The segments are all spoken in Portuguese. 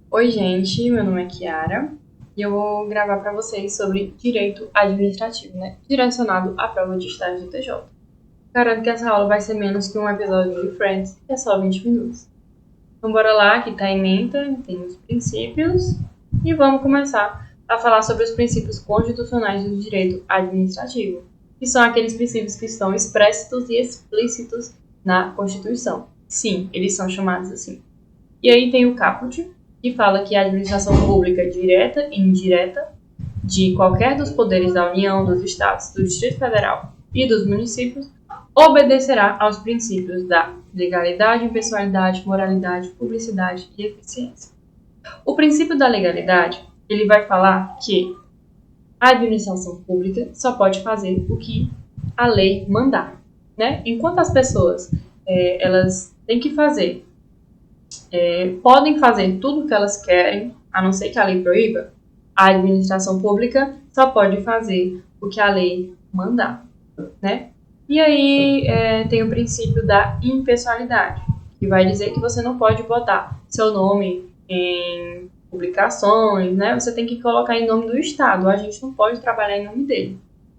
Oi, gente, meu nome é Kiara e eu vou gravar para vocês sobre direito administrativo, né? Direcionado à prova de estágio do TJ. Garanto que essa aula vai ser menos que um episódio de Friends, que é só 20 minutos. Então, bora lá, que tá ementa, tem os princípios e vamos começar a falar sobre os princípios constitucionais do direito administrativo, que são aqueles princípios que estão expressos e explícitos na Constituição. Sim, eles são chamados assim. E aí tem o caput, que fala que a administração pública direta e indireta de qualquer dos poderes da União, dos Estados, do Distrito Federal e dos municípios obedecerá aos princípios da legalidade, impessoalidade, moralidade, publicidade e eficiência. O princípio da legalidade, ele vai falar que a administração pública só pode fazer o que a lei mandar, né? Enquanto as pessoas elas têm que fazer podem fazer tudo o que elas querem, a não ser que a lei proíba, a administração pública só pode fazer o que a lei mandar, né? E aí tem o princípio da impessoalidade, que vai dizer que você não pode botar seu nome em publicações, né? Você tem que colocar em nome do Estado, a gente não pode trabalhar em nome dele.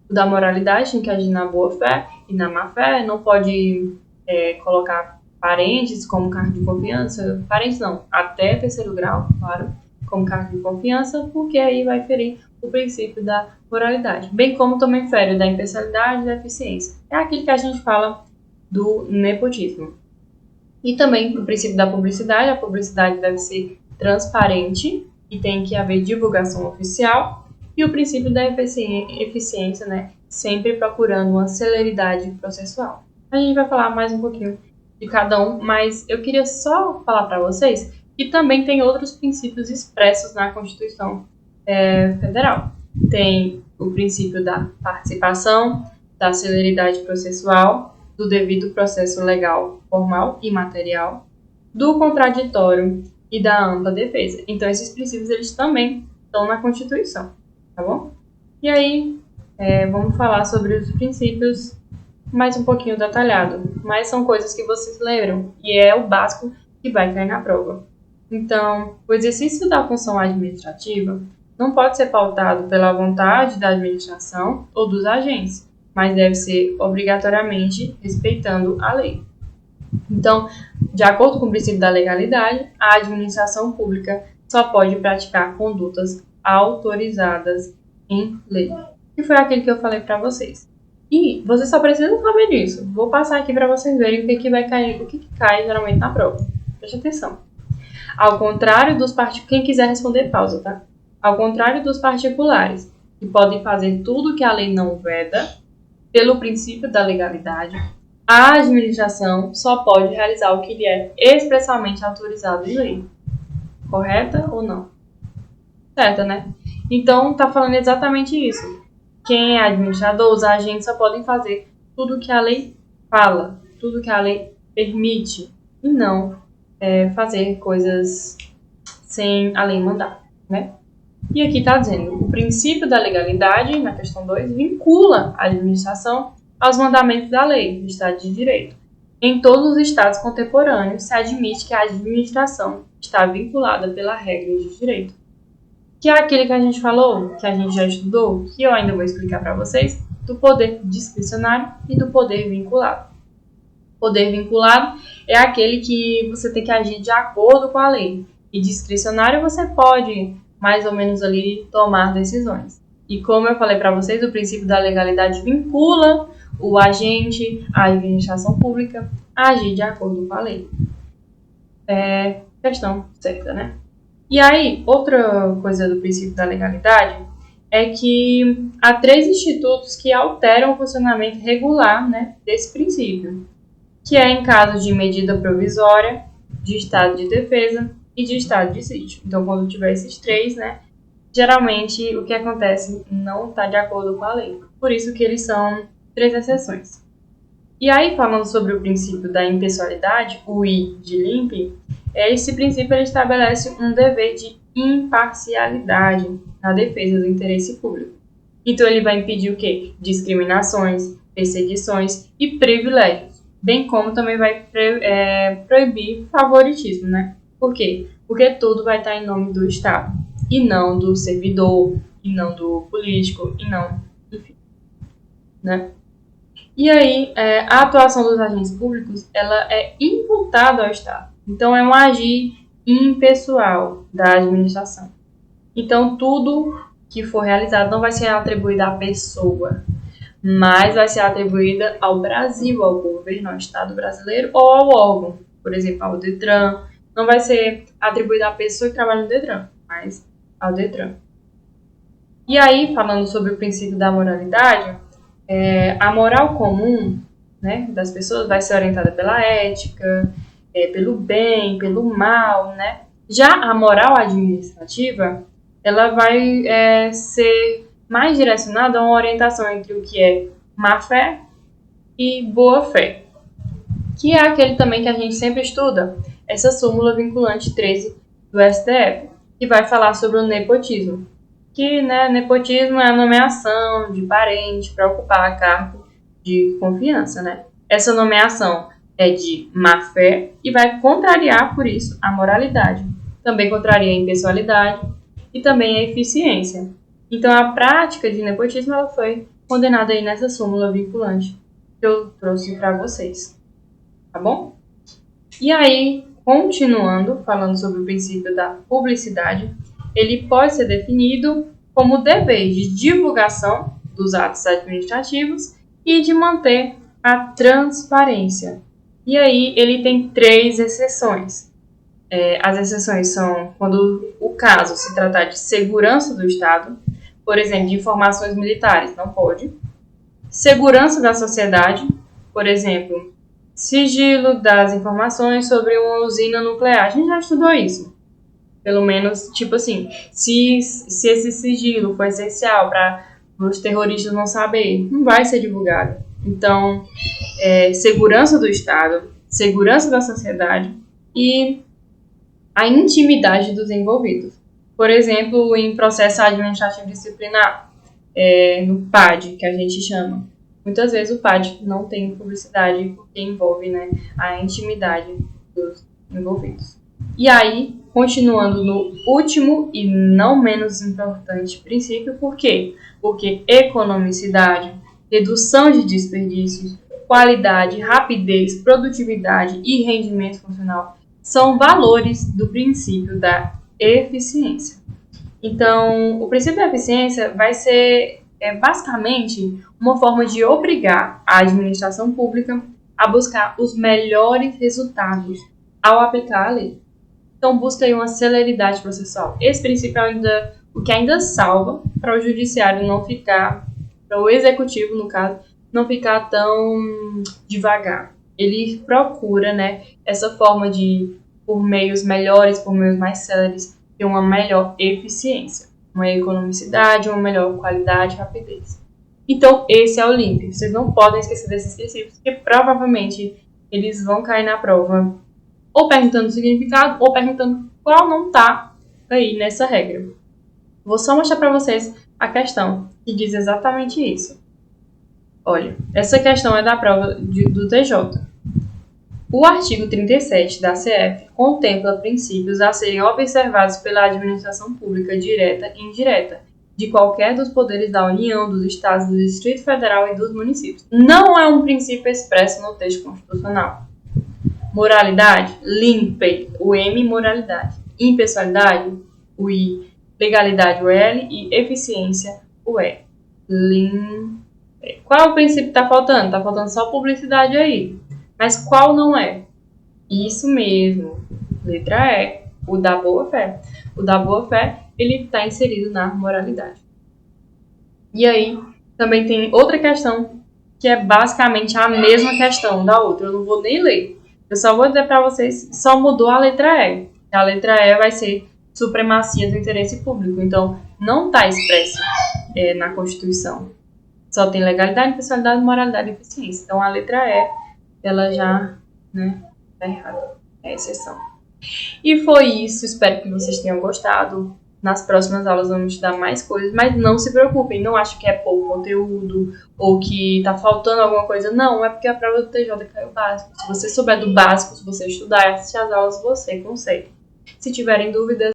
O da moralidade tem que agir na boa fé e na má fé, não pode colocar parentes como cargo de confiança, parentes não, até terceiro grau, claro, como cargo de confiança, porque aí vai ferir o princípio da moralidade, bem como também fere o da impessoalidade e da eficiência. É aquilo que a gente fala do nepotismo. E também o princípio da publicidade, a publicidade deve ser transparente e tem que haver divulgação oficial, e o princípio da eficiência, né, sempre procurando uma celeridade processual. A gente vai falar mais um pouquinho de cada um, mas eu queria só falar para vocês que também tem outros princípios expressos na Constituição Federal. Tem o princípio da participação, da celeridade processual, do devido processo legal, formal e material, do contraditório e da ampla defesa. Então, esses princípios eles também estão na Constituição, tá bom? E aí, vamos falar sobre os princípios mais um pouquinho detalhado, mas são coisas que vocês lembram e é o básico que vai cair na prova. Então, o exercício da função administrativa não pode ser pautado pela vontade da administração ou dos agentes, mas deve ser obrigatoriamente respeitando a lei. Então, de acordo com o princípio da legalidade, a administração pública só pode praticar condutas autorizadas em lei. Que foi aquele que eu falei para vocês. E você só precisa saber disso. Vou passar aqui para vocês verem o que vai cair, o que cai geralmente na prova. Preste atenção. Ao contrário dos particulares, quem quiser responder, pausa, tá? Ao contrário dos particulares, que podem fazer tudo que a lei não veda, pelo princípio da legalidade, a administração só pode realizar o que lhe é expressamente autorizado em lei. Correta ou não? Certa, né? Então, tá falando exatamente isso. Quem é administrador, os agentes só podem fazer tudo o que a lei fala, tudo o que a lei permite, e não fazer coisas sem a lei mandar, né? E aqui está dizendo, o princípio da legalidade, na questão 2, vincula a administração aos mandamentos da lei, do Estado de Direito. Em todos os estados contemporâneos, se admite que a administração está vinculada pela regra de direito. Que é aquele que a gente falou, que a gente já estudou, que eu ainda vou explicar para vocês, do poder discricionário e do poder vinculado. Poder vinculado é aquele que você tem que agir de acordo com a lei. E discricionário você pode, mais ou menos ali, tomar decisões. E como eu falei para vocês, o princípio da legalidade vincula o agente, a administração pública, a agir de acordo com a lei. Questão certa, né? E aí, outra coisa do princípio da legalidade é que há 3 institutos que alteram o funcionamento regular, né, desse princípio, que é em caso de medida provisória, de estado de defesa e de estado de sítio. Então, quando tiver esses 3, né, geralmente o que acontece não está de acordo com a lei. Por isso que eles são 3 exceções. E aí, falando sobre o princípio da impessoalidade, o I de limpe, esse princípio ele estabelece um dever de imparcialidade na defesa do interesse público. Então, ele vai impedir o quê? Discriminações, perseguições e privilégios, bem como também vai proibir favoritismo, né? Por quê? porque tudo vai estar em nome do Estado, e não do servidor, e não do político, e não, enfim, né? E aí, a atuação dos agentes públicos, ela é imputada ao Estado. Então, é um agir impessoal da administração. Então, tudo que for realizado não vai ser atribuído à pessoa, mas vai ser atribuída ao Brasil, ao governo, ao Estado brasileiro ou ao órgão, por exemplo, ao Detran. Não vai ser atribuída à pessoa que trabalha no Detran, mas ao Detran. E aí, falando sobre o princípio da moralidade, a moral comum, né, das pessoas vai ser orientada pela ética, pelo bem, pelo mal, né? Já a moral administrativa, ela vai ser mais direcionada a uma orientação entre o que é má-fé e boa-fé, que é aquele também que a gente sempre estuda, essa súmula vinculante 13 do STF, que vai falar sobre o nepotismo. Que, né, nepotismo é a nomeação de parente para ocupar cargo de confiança, né? Essa nomeação é de má-fé e vai contrariar, por isso, a moralidade. Também contraria a impessoalidade e também a eficiência. Então, a prática de nepotismo ela foi condenada aí nessa súmula vinculante que eu trouxe para vocês. Tá bom? E aí, continuando, falando sobre o princípio da publicidade, ele pode ser definido como dever de divulgação dos atos administrativos e de manter a transparência. E aí ele tem 3 exceções. As exceções são quando o caso se tratar de segurança do Estado, por exemplo, de informações militares, não pode. Segurança da sociedade, por exemplo, sigilo das informações sobre uma usina nuclear. A gente já estudou isso. Pelo menos, tipo assim, se esse sigilo for essencial para os terroristas não saberem, não vai ser divulgado. Então, segurança do Estado, segurança da sociedade e a intimidade dos envolvidos. Por exemplo, em processo administrativo disciplinar, no PAD, que a gente chama. Muitas vezes o PAD não tem publicidade porque envolve, né, a intimidade dos envolvidos. E aí, continuando no último e não menos importante princípio, por quê? Porque economicidade, redução de desperdícios, qualidade, rapidez, produtividade e rendimento funcional são valores do princípio da eficiência. Então, o princípio da eficiência vai ser basicamente uma forma de obrigar a administração pública a buscar os melhores resultados ao aplicar a lei. Então, busca aí uma celeridade processual. Esse princípio é o que ainda salva para o judiciário não ficar, para o executivo, no caso, não ficar tão devagar. Ele procura, né, essa forma de, por meios melhores, por meios mais céleres, ter uma melhor eficiência, uma economicidade, uma melhor qualidade e rapidez. Então, esse é o link. Vocês não podem esquecer desses princípios, porque provavelmente eles vão cair na prova ou perguntando o significado, ou perguntando qual não está aí nessa regra. Vou só mostrar para vocês a questão que diz exatamente isso. Olha, essa questão é da prova do TJ. O artigo 37 da CF contempla princípios a serem observados pela administração pública direta e indireta, de qualquer dos poderes da União, dos Estados, do Distrito Federal e dos municípios. Não é um princípio expresso no texto constitucional. Moralidade, limpe, o M, moralidade. Impessoalidade, o I. Legalidade, o L. E eficiência, o E. Limpe. Qual é o princípio que está faltando? Está faltando só publicidade aí. Mas qual não é? Isso mesmo. Letra E, o da boa-fé. O da boa-fé, ele está inserido na moralidade. E aí, também tem outra questão, que é basicamente a mesma questão da outra. Eu não vou nem ler. Eu só vou dizer para vocês, só mudou a letra E. A letra E vai ser supremacia do interesse público. Então, não está expresso na Constituição. Só tem legalidade, impessoalidade, moralidade e eficiência. Então, a letra E, ela já, né, tá errada. É exceção. E foi isso. Espero que vocês tenham gostado. Nas próximas aulas vamos estudar mais coisas, mas não se preocupem, não acho que é pouco conteúdo ou que tá faltando alguma coisa. Não, é porque a prova do TJ caiu básico. Se você souber do básico, se você estudar e assistir as aulas, você consegue. Se tiverem dúvidas,